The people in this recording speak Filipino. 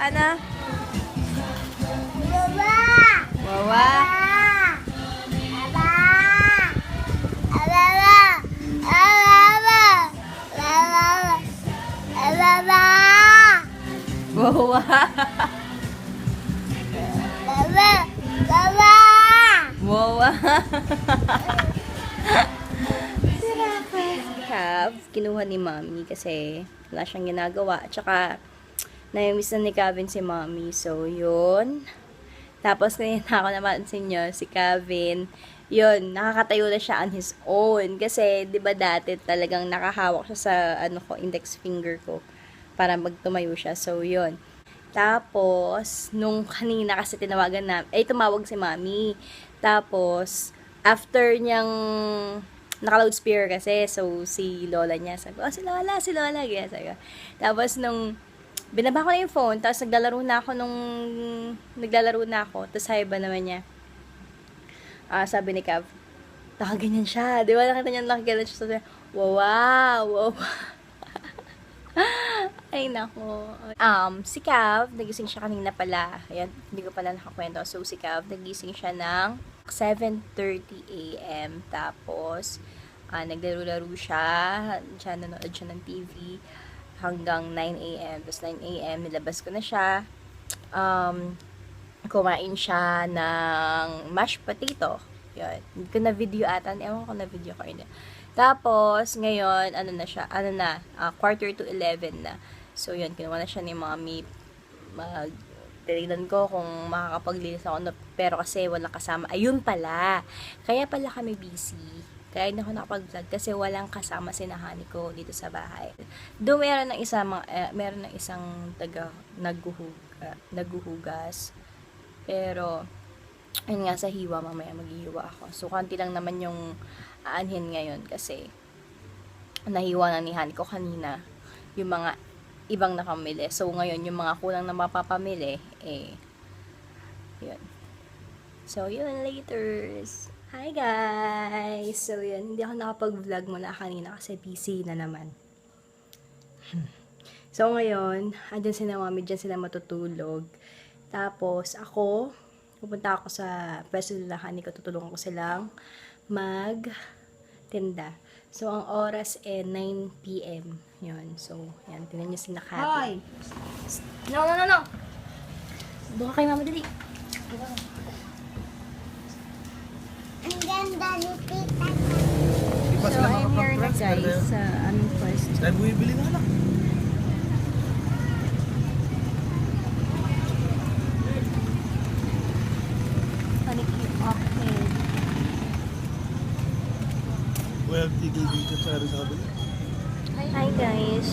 Paano? Wawa! Wawa. Aba! Ababa! Ababa! Ababa! Ababa! Wawa. Baba! Baba! Wawa. Cav, kinuha ni Mommy kasi wala siyang ginagawa. At saka, na-miss na ni Kevin si Mommy. So, yun. Tapos, kanina ako napansin nyo, si Kevin, yun, nakakatayo na siya on his own. Kasi, di ba dati talagang nakahawak siya sa, index finger ko para magtumayo siya. So, yun. Tapos, nung kanina kasi tinawagan na, tumawag si Mommy. Tapos, after niyang naka-loudspeaker kasi, so, si Lola niya, sabi, oh, si Lola, ganyan, sabi ko. Tapos, nung binaba ko na yung phone, tapos naglalaro na ako, tapos sabi ba naman niya, sabi ni Cav, nakaganyan siya, di ba, nakita niya nakaganyan siya, sabi, wow, ay, nako. Si Cav, nagising siya kanina pala. Ayan, hindi ko pala nakakwento. So, si Cav, nagising siya ng 7:30 a.m. Tapos, naglaro-laro siya. Nanonood siya ng TV hanggang 9 a.m. Tapos, 9 a.m. nilabas ko na siya. Kumain siya ng mashed potato. Yun. Hindi ko na video ata. Ewan ko na video ko yun. Tapos, ngayon, quarter to 11 na. So, yun, kinuha na siya ni Mommy. Tinignan ko kung makakapaglinis ako. Pero kasi walang kasama. Ayun pala. Kaya pala kami busy. Kaya hindi ako nakapag-vlog kasi walang kasama si Nahani ko dito sa bahay. Doon meron ng isang taga naghuhugas. Pero, ayun nga, sa hiwa, mamaya maghihiwa ako. So, konti lang naman yung aanhin ngayon kasi nahiwa na ni Hani ko kanina yung mga ibang nakamili. So, ngayon, yung mga kulang na mapapamili, yun. So, yun, laters. Hi, guys! So, yun, hindi ako nakapag-vlog muna kanina kasi busy na naman. So, ngayon, andyan sila Mami, dyan sila matutulog. Tapos, pupunta ako sa pwesto nila Hani ko, tutulungan ko silang magtinda. So, ang oras 9 p.m. Yun. So, yan. Tingnan nyo si Nakati. No! Doon ka kay Mama, dali. Ang ganda ni Tita. So, I'm here na guys sa aming pwesto. Dahil bumibili na lang. Well, tigil dito sa kabila. Hi guys.